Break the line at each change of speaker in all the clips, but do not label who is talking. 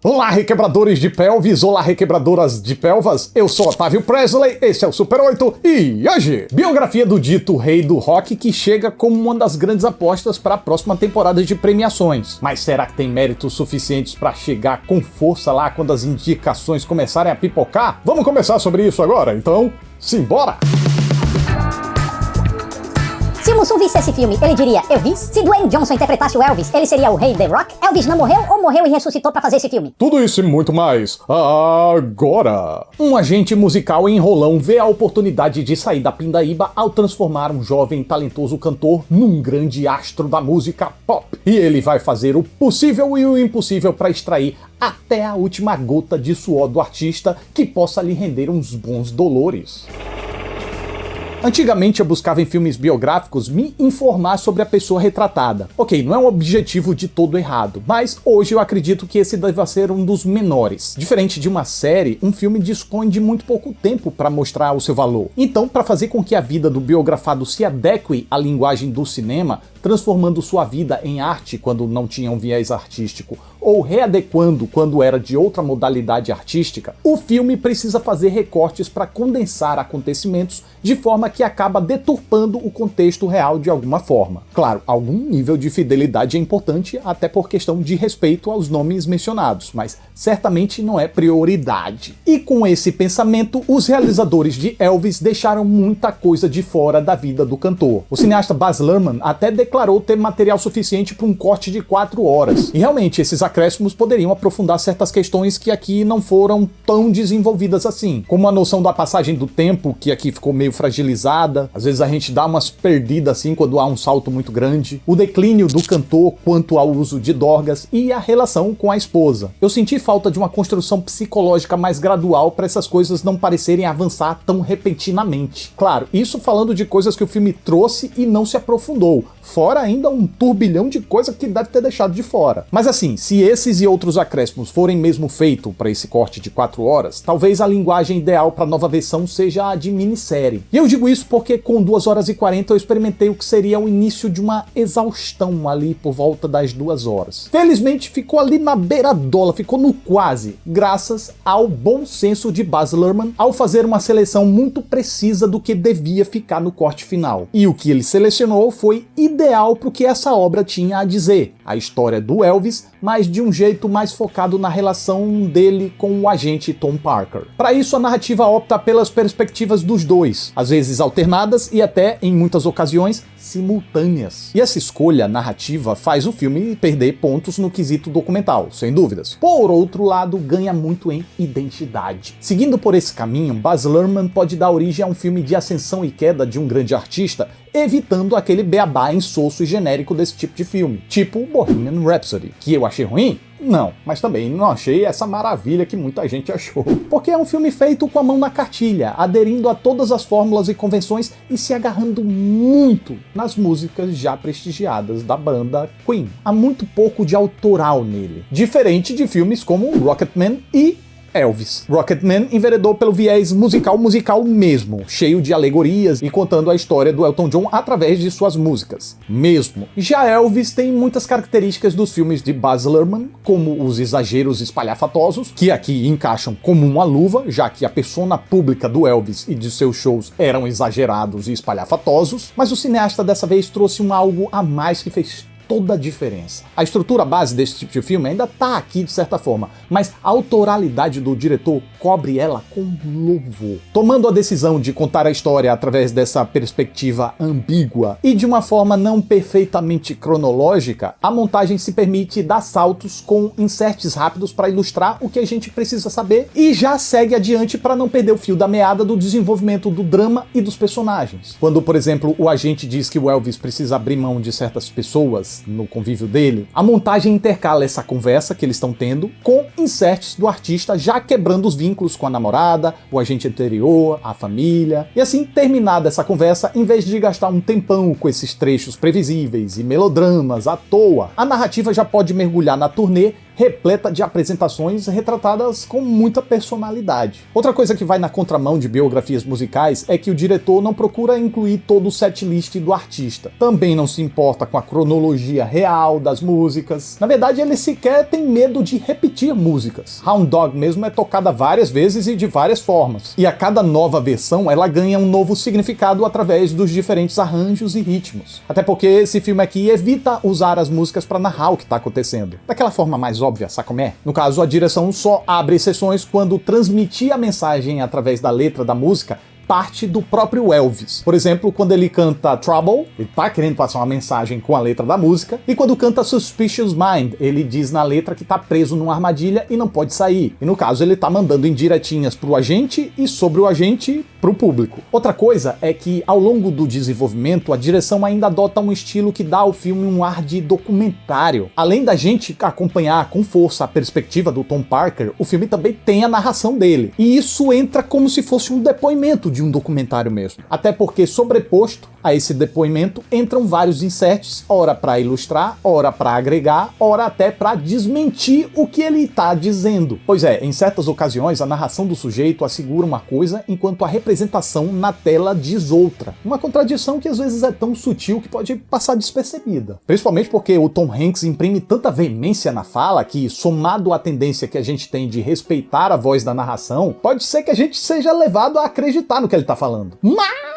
Olá, requebradores de pelvis, olá, requebradoras de pelvas, eu sou Otávio Presley, esse é o Super 8 e hoje, biografia do dito rei do rock que chega como uma das grandes apostas para a próxima temporada de premiações. Mas será que tem méritos suficientes para chegar com força lá quando as indicações começarem a pipocar? Vamos começar sobre isso agora, então, simbora!
Se o Mussum visse esse filme, ele diria, eu vi? Se Dwayne Johnson interpretasse o Elvis, ele seria o rei The Rock? Elvis não morreu ou morreu e ressuscitou pra fazer esse filme?
Tudo isso e muito mais, agora! Um agente musical enrolão vê a oportunidade de sair da pindaíba ao transformar um jovem talentoso cantor num grande astro da música pop. E ele vai fazer o possível e o impossível para extrair até a última gota de suor do artista que possa lhe render uns bons dolores. Antigamente eu buscava em filmes biográficos me informar sobre a pessoa retratada. Ok, não é um objetivo de todo errado, mas hoje eu acredito que esse deva ser um dos menores. Diferente de uma série, um filme dispõe de muito pouco tempo para mostrar o seu valor. Então, para fazer com que a vida do biografado se adeque à linguagem do cinema, transformando sua vida em arte quando não tinha um viés artístico, ou readequando quando era de outra modalidade artística, o filme precisa fazer recortes para condensar acontecimentos de forma que acaba deturpando o contexto real de alguma forma. Claro, algum nível de fidelidade é importante, até por questão de respeito aos nomes mencionados, mas certamente não é prioridade. E com esse pensamento, os realizadores de Elvis deixaram muita coisa de fora da vida do cantor. O cineasta Baz Luhrmann até declarou ter material suficiente para um corte de 4 horas. E realmente, esses acréscimos poderiam aprofundar certas questões que aqui não foram tão desenvolvidas assim, como a noção da passagem do tempo, que aqui ficou meio fragilizada, às vezes a gente dá umas perdidas assim quando há um salto muito grande, o declínio do cantor quanto ao uso de drogas e a relação com a esposa. Eu senti falta de uma construção psicológica mais gradual para essas coisas não parecerem avançar tão repentinamente. Claro, isso falando de coisas que o filme trouxe e não se aprofundou, fora ainda um turbilhão de coisa que deve ter deixado de fora. Mas assim, se esses e outros acréscimos forem mesmo feitos para esse corte de 4 horas, talvez a linguagem ideal para a nova versão seja a de minissérie. E eu digo isso porque com 2 horas e 40 eu experimentei o que seria o início de uma exaustão ali por volta das 2 horas. Felizmente ficou ali na beiradola, ficou no quase, graças ao bom senso de Baz Luhrmann ao fazer uma seleção muito precisa do que devia ficar no corte final. E o que ele selecionou foi ideal para o que essa obra tinha a dizer, a história do Elvis, mas de um jeito mais focado na relação dele com o agente Tom Parker. Para isso, a narrativa opta pelas perspectivas dos dois, às vezes alternadas e até, em muitas ocasiões, simultâneas. E essa escolha narrativa faz o filme perder pontos no quesito documental, sem dúvidas. Por outro lado, ganha muito em identidade. Seguindo por esse caminho, Baz Luhrmann pode dar origem a um filme de ascensão e queda de um grande artista, evitando aquele beabá insosso e genérico desse tipo de filme, tipo Bohemian Rhapsody, que eu achei ruim? Não, mas também não achei essa maravilha que muita gente achou. Porque é um filme feito com a mão na cartilha, aderindo a todas as fórmulas e convenções e se agarrando muito nas músicas já prestigiadas da banda Queen. Há muito pouco de autoral nele, diferente de filmes como Rocketman e Elvis. Rocketman enveredou pelo viés musical mesmo, cheio de alegorias e contando a história do Elton John através de suas músicas. Mesmo. Já Elvis tem muitas características dos filmes de Baz Luhrmann, como os exageros espalhafatosos, que aqui encaixam como uma luva, já que a persona pública do Elvis e de seus shows eram exagerados e espalhafatosos, mas o cineasta dessa vez trouxe algo a mais que fez toda a diferença. A estrutura base desse tipo de filme ainda tá aqui de certa forma, mas a autoralidade do diretor cobre ela com louvor. Tomando a decisão de contar a história através dessa perspectiva ambígua e de uma forma não perfeitamente cronológica, a montagem se permite dar saltos com inserts rápidos para ilustrar o que a gente precisa saber e já segue adiante para não perder o fio da meada do desenvolvimento do drama e dos personagens. Quando, por exemplo, o agente diz que o Elvis precisa abrir mão de certas pessoas no convívio dele, a montagem intercala essa conversa que eles estão tendo com inserts do artista já quebrando os vínculos com a namorada, o agente anterior, a família, e assim, terminada essa conversa, em vez de gastar um tempão com esses trechos previsíveis e melodramas à toa, a narrativa já pode mergulhar na turnê repleta de apresentações retratadas com muita personalidade. Outra coisa que vai na contramão de biografias musicais é que o diretor não procura incluir todo o setlist do artista. Também não se importa com a cronologia real das músicas. Na verdade, ele sequer tem medo de repetir músicas. Hound Dog mesmo é tocada várias vezes e de várias formas. E a cada nova versão, ela ganha um novo significado através dos diferentes arranjos e ritmos. Até porque esse filme aqui evita usar as músicas para narrar o que tá acontecendo. Daquela forma mais óbvia, sabe como é? No caso, a direção só abre exceções quando transmitir a mensagem através da letra da música parte do próprio Elvis. Por exemplo, quando ele canta Trouble, ele tá querendo passar uma mensagem com a letra da música, e quando canta Suspicious Mind, ele diz na letra que tá preso numa armadilha e não pode sair. E no caso, ele tá mandando indiretinhas pro agente e sobre o agente pro público. Outra coisa é que, ao longo do desenvolvimento, a direção ainda adota um estilo que dá ao filme um ar de documentário. Além da gente acompanhar com força a perspectiva do Tom Parker, o filme também tem a narração dele. E isso entra como se fosse um depoimento de um documentário mesmo. Até porque, sobreposto a esse depoimento, entram vários inserts, ora para ilustrar, ora para agregar, ora até para desmentir o que ele está dizendo. Pois é, em certas ocasiões, a narração do sujeito assegura uma coisa, enquanto a representação na tela diz outra. Uma contradição que às vezes é tão sutil que pode passar despercebida. Principalmente porque o Tom Hanks imprime tanta veemência na fala que, somado à tendência que a gente tem de respeitar a voz da narração, pode ser que a gente seja levado a acreditar no que ele está falando. Mas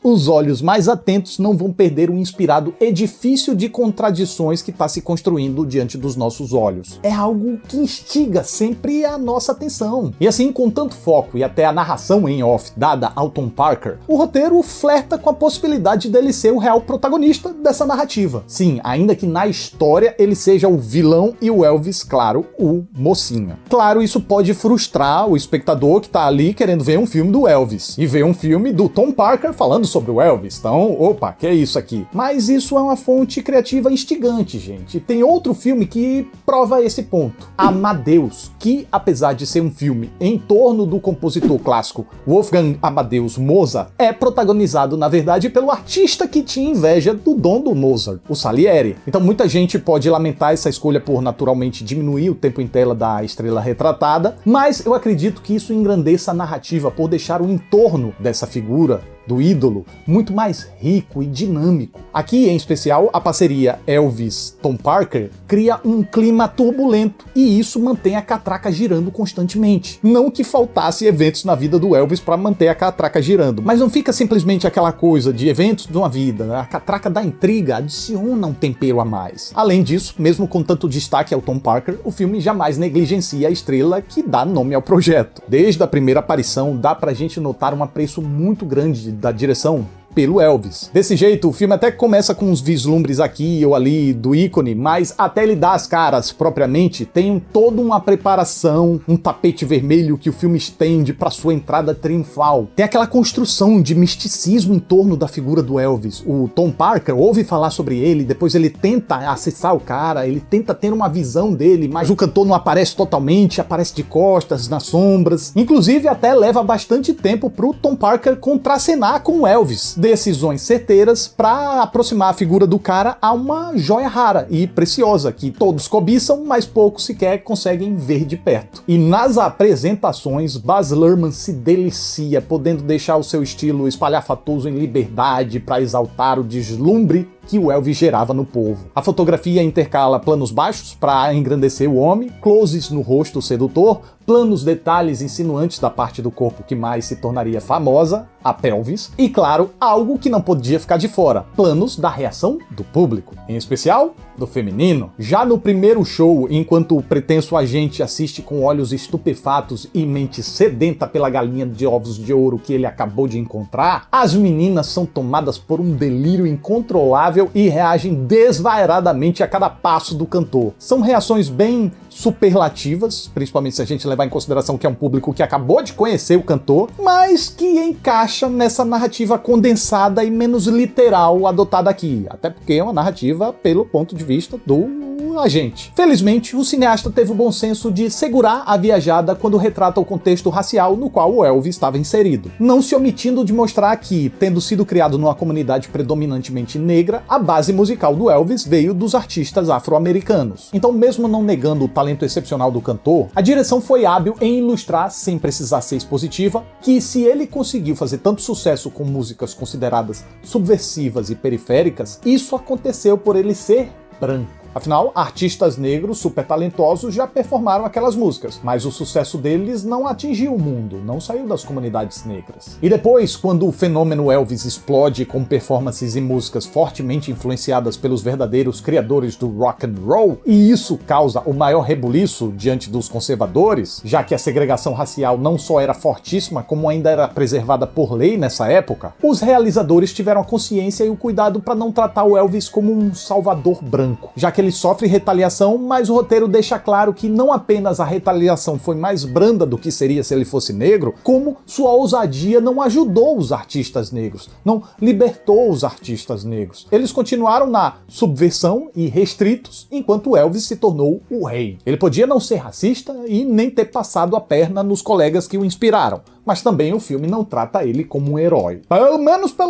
os olhos mais atentos não vão perder o inspirado edifício de contradições que está se construindo diante dos nossos olhos. É algo que instiga sempre a nossa atenção. E assim, com tanto foco e até a narração em off dada ao Tom Parker, o roteiro flerta com a possibilidade dele ser o real protagonista dessa narrativa. Sim, ainda que na história ele seja o vilão e o Elvis, claro, o mocinho. Claro, isso pode frustrar o espectador que tá ali querendo ver um filme do Elvis e ver um filme do Tom Parker falando sobre o Elvis. Então, opa, que é isso aqui? Mas isso é uma fonte criativa instigante, gente. Tem outro filme que prova esse ponto. Amadeus, que apesar de ser um filme em torno do compositor clássico Wolfgang Amadeus Mozart, é protagonizado, na verdade, pelo artista que tinha inveja do dom do Mozart, o Salieri. Então muita gente pode lamentar essa escolha por naturalmente diminuir o tempo em tela da estrela retratada, mas eu acredito que isso engrandeça a narrativa por deixar o entorno dessa figura do ídolo muito mais rico e dinâmico. Aqui, em especial, a parceria Elvis-Tom Parker cria um clima turbulento e isso mantém a catraca girando constantemente. Não que faltasse eventos na vida do Elvis para manter a catraca girando, mas não fica simplesmente aquela coisa de eventos de uma vida, né? A catraca da intriga adiciona um tempero a mais. Além disso, mesmo com tanto destaque ao Tom Parker, o filme jamais negligencia a estrela que dá nome ao projeto. Desde a primeira aparição, dá pra gente notar um apreço muito grande da direção pelo Elvis. Desse jeito, o filme até começa com uns vislumbres aqui ou ali do ícone, mas até ele dar as caras propriamente, tem toda uma preparação, um tapete vermelho que o filme estende para sua entrada triunfal. Tem aquela construção de misticismo em torno da figura do Elvis. O Tom Parker ouve falar sobre ele, depois ele tenta acessar o cara, ele tenta ter uma visão dele, mas o cantor não aparece totalmente, aparece de costas, nas sombras. Inclusive, até leva bastante tempo pro Tom Parker contracenar com o Elvis. Decisões certeiras para aproximar a figura do cara a uma joia rara e preciosa, que todos cobiçam, mas poucos sequer conseguem ver de perto. E nas apresentações, Baz Luhrmann se delicia, podendo deixar o seu estilo espalhafatoso em liberdade para exaltar o deslumbre que o Elvis gerava no povo. A fotografia intercala planos baixos para engrandecer o homem, closes no rosto sedutor, planos detalhes insinuantes da parte do corpo que mais se tornaria famosa, a pelvis, e claro, algo que não podia ficar de fora, planos da reação do público, em especial do feminino. Já no primeiro show, enquanto o pretenso agente assiste com olhos estupefatos e mente sedenta pela galinha de ovos de ouro que ele acabou de encontrar, as meninas são tomadas por um delírio incontrolável e reagem desvairadamente a cada passo do cantor. São reações bem superlativas, principalmente se a gente levar em consideração que é um público que acabou de conhecer o cantor, mas que encaixa nessa narrativa condensada e menos literal adotada aqui, até porque é uma narrativa pelo ponto de vista do como a gente. Felizmente, o cineasta teve o bom senso de segurar a viajada quando retrata o contexto racial no qual o Elvis estava inserido, não se omitindo de mostrar que, tendo sido criado numa comunidade predominantemente negra, a base musical do Elvis veio dos artistas afro-americanos. Então, mesmo não negando o talento excepcional do cantor, a direção foi hábil em ilustrar, sem precisar ser expositiva, que se ele conseguiu fazer tanto sucesso com músicas consideradas subversivas e periféricas, isso aconteceu por ele ser branco. Afinal, artistas negros super talentosos já performaram aquelas músicas, mas o sucesso deles não atingiu o mundo, não saiu das comunidades negras. E depois, quando o fenômeno Elvis explode com performances e músicas fortemente influenciadas pelos verdadeiros criadores do rock and roll, e isso causa o maior rebuliço diante dos conservadores, já que a segregação racial não só era fortíssima, como ainda era preservada por lei nessa época, os realizadores tiveram a consciência e o cuidado para não tratar o Elvis como um salvador branco, já que ele sofre retaliação, mas o roteiro deixa claro que não apenas a retaliação foi mais branda do que seria se ele fosse negro, como sua ousadia não ajudou os artistas negros, não libertou os artistas negros. Eles continuaram na subversão e restritos, enquanto Elvis se tornou o rei. Ele podia não ser racista e nem ter passado a perna nos colegas que o inspiraram, mas também o filme não trata ele como um herói. Pelo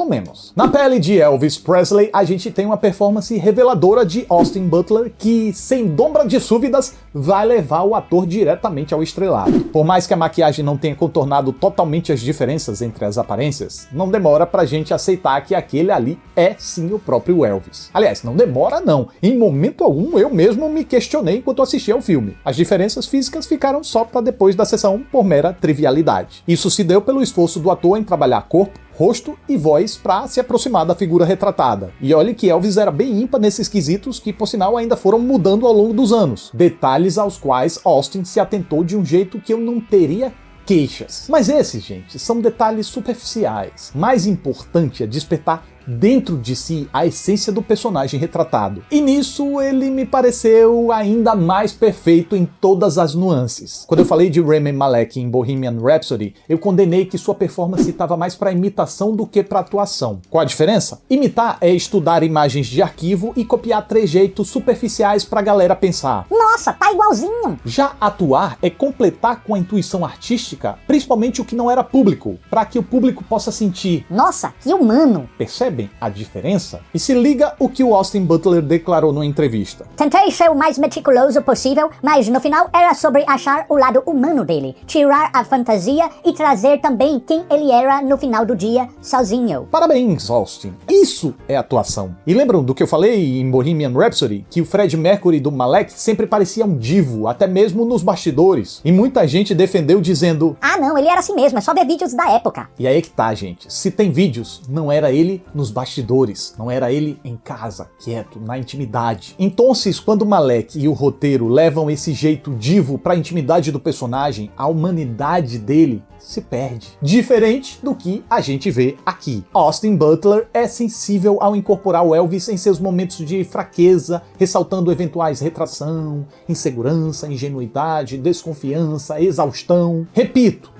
menos. Na pele de Elvis Presley, a gente tem uma performance reveladora de Austin Butler que, sem sombra de dúvidas, vai levar o ator diretamente ao estrelado. Por mais que a maquiagem não tenha contornado totalmente as diferenças entre as aparências, não demora pra gente aceitar que aquele ali é sim o próprio Elvis. Aliás, não demora não. Em momento algum eu mesmo me questionei enquanto assistia ao filme. As diferenças físicas ficaram só pra depois da sessão por mera trivialidade. Isso se deu pelo esforço do ator em trabalhar corpo, rosto e voz para se aproximar da figura retratada. E olhe que Elvis era bem ímpar nesses quesitos que, por sinal, ainda foram mudando ao longo dos anos. Detalhes aos quais Austin se atentou de um jeito que eu não teria queixas. Mas esses, gente, são detalhes superficiais. Mais importante é despertar dentro de si a essência do personagem retratado. E nisso ele me pareceu ainda mais perfeito em todas as nuances. Quando eu falei de Rami Malek em Bohemian Rhapsody, eu condenei que sua performance estava mais para imitação do que para atuação. Qual a diferença? Imitar é estudar imagens de arquivo e copiar trejeitos superficiais pra galera pensar:
nossa, tá igualzinho!
Já atuar é completar com a intuição artística, principalmente o que não era público, para que o público possa sentir:
nossa, que humano!
Percebe a diferença? E se liga o que o Austin Butler declarou numa entrevista.
Tentei ser o mais meticuloso possível, mas no final era sobre achar o lado humano dele, tirar a fantasia e trazer também quem ele era no final do dia, sozinho.
Parabéns, Austin. Isso é atuação. E lembram do que eu falei em Bohemian Rhapsody? Que o Fred Mercury do Malek sempre parecia um divo, até mesmo nos bastidores. E muita gente defendeu dizendo:
ah não, ele era assim mesmo, é só ver vídeos da época.
E aí é que tá, gente. Se tem vídeos, não era ele nos bastidores, não era ele em casa, quieto, na intimidade. Então, quando Malek e o roteiro levam esse jeito divo pra intimidade do personagem, a humanidade dele se perde. Diferente do que a gente vê aqui. Austin Butler é sensível ao incorporar o Elvis em seus momentos de fraqueza, ressaltando eventuais retração, insegurança, ingenuidade, desconfiança, exaustão. Repito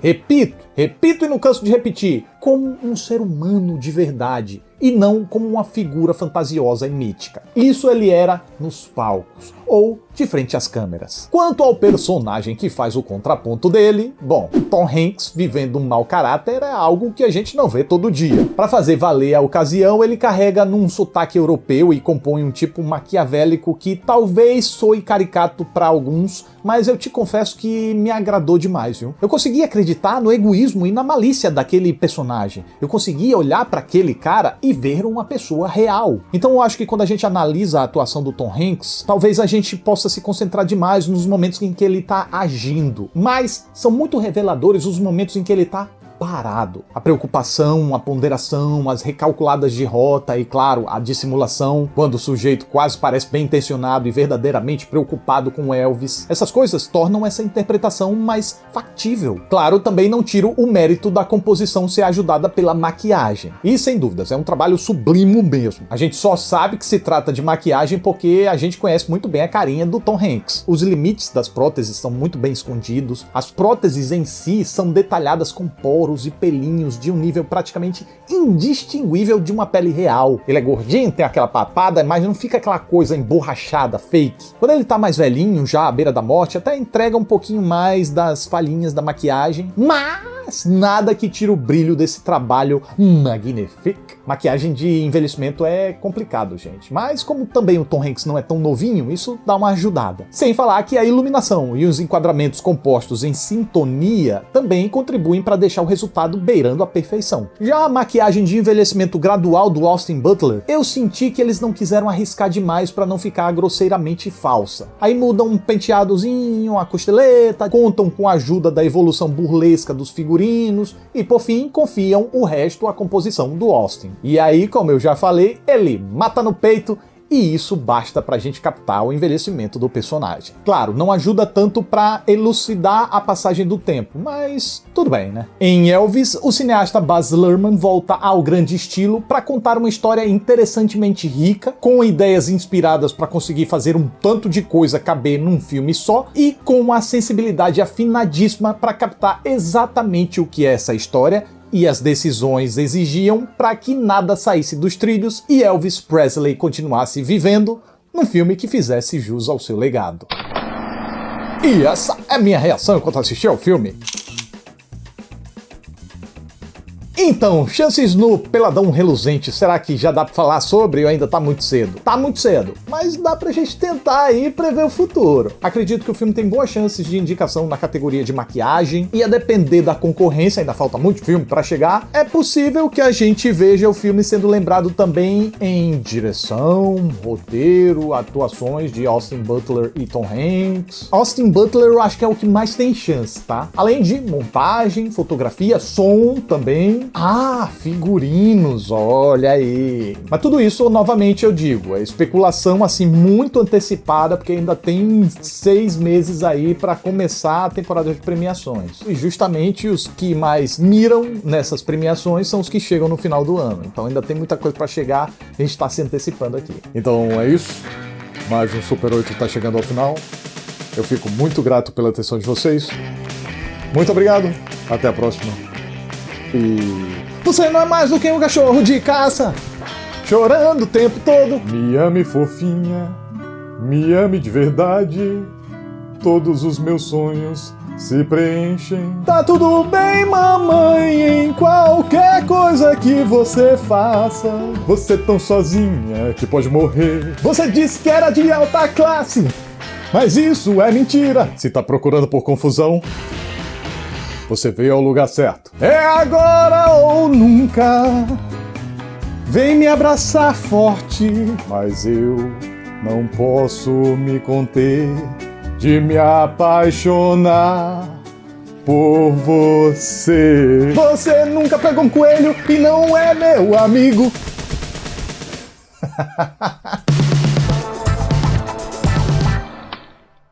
e não canso de repetir, como um ser humano de verdade, e não como uma figura fantasiosa e mítica. Isso ele era nos palcos, ou de frente às câmeras. Quanto ao personagem que faz o contraponto dele, bom, Tom Hanks vivendo um mau caráter é algo que a gente não vê todo dia. Para fazer valer a ocasião, ele carrega num sotaque europeu e compõe um tipo maquiavélico que talvez soe caricato para alguns, mas eu te confesso que me agradou demais, viu? Eu consegui acreditar no egoísmo e na malícia daquele personagem. Eu conseguia olhar para aquele cara e ver uma pessoa real. Então eu acho que quando a gente analisa a atuação do Tom Hanks, talvez a gente possa se concentrar demais nos momentos em que ele tá agindo, mas são muito reveladores os momentos em que ele tá parado. A preocupação, a ponderação, as recalculadas de rota e, claro, a dissimulação, quando o sujeito quase parece bem intencionado e verdadeiramente preocupado com Elvis. Essas coisas tornam essa interpretação mais factível. Claro, também não tiro o mérito da composição ser ajudada pela maquiagem. E, sem dúvidas, é um trabalho sublime mesmo. A gente só sabe que se trata de maquiagem porque a gente conhece muito bem a carinha do Tom Hanks. Os limites das próteses são muito bem escondidos. As próteses em si são detalhadas com poros, poros e pelinhos de um nível praticamente indistinguível de uma pele real. Ele é gordinho, tem aquela papada, mas não fica aquela coisa emborrachada, fake. Quando ele tá mais velhinho, já à beira da morte, até entrega um pouquinho mais das falhinhas da maquiagem, mas nada que tire o brilho desse trabalho magnífico. Maquiagem de envelhecimento é complicado, gente. Mas como também o Tom Hanks não é tão novinho, isso dá uma ajudada. Sem falar que a iluminação e os enquadramentos compostos em sintonia também contribuem para deixar o resultado beirando a perfeição. Já a maquiagem de envelhecimento gradual do Austin Butler, eu senti que eles não quiseram arriscar demais para não ficar grosseiramente falsa. Aí mudam um penteadozinho, a costeleta, contam com a ajuda da evolução burlesca dos figurinos e, por fim, confiam o resto à composição do Austin. E aí, como eu já falei, ele mata no peito e isso basta pra gente captar o envelhecimento do personagem. Claro, não ajuda tanto pra elucidar a passagem do tempo, mas tudo bem, né? Em Elvis, o cineasta Baz Luhrmann volta ao grande estilo pra contar uma história interessantemente rica, com ideias inspiradas pra conseguir fazer um tanto de coisa caber num filme só e com a sensibilidade afinadíssima pra captar exatamente o que é essa história e as decisões exigiam para que nada saísse dos trilhos e Elvis Presley continuasse vivendo num filme que fizesse jus ao seu legado. E essa é a minha reação enquanto assisti ao filme. Então, chances no Peladão Reluzente, será que já dá pra falar sobre ou ainda tá muito cedo? Tá muito cedo, mas dá pra gente tentar aí prever o futuro. Acredito que o filme tem boas chances de indicação na categoria de maquiagem e a depender da concorrência, ainda falta muito filme pra chegar, é possível que a gente veja o filme sendo lembrado também em direção, roteiro, atuações de Austin Butler e Tom Hanks. Austin Butler eu acho que é o que mais tem chance, tá? Além de montagem, fotografia, som também. Ah, figurinos, olha aí. Mas tudo isso, novamente eu digo, é especulação assim muito antecipada, porque ainda tem 6 meses aí para começar a temporada de premiações. E justamente os que mais miram nessas premiações são os que chegam no final do ano. Então ainda tem muita coisa para chegar, a gente tá se antecipando aqui. Então é isso, mais um Super 8 tá chegando ao final. Eu fico muito grato pela atenção de vocês. Muito obrigado, até a próxima. E você não é mais do que um cachorro de caça, chorando o tempo todo. Me ame, fofinha, me ame de verdade. Todos os meus sonhos se preenchem. Tá tudo bem, mamãe, em qualquer coisa que você faça. Você é tão sozinha que pode morrer. Você disse que era de alta classe, mas isso é mentira. Se tá procurando por confusão, você veio ao lugar certo. É agora ou nunca. Vem me abraçar forte, mas eu não posso me conter de me apaixonar por você. Você nunca pegou um coelho e não é meu amigo.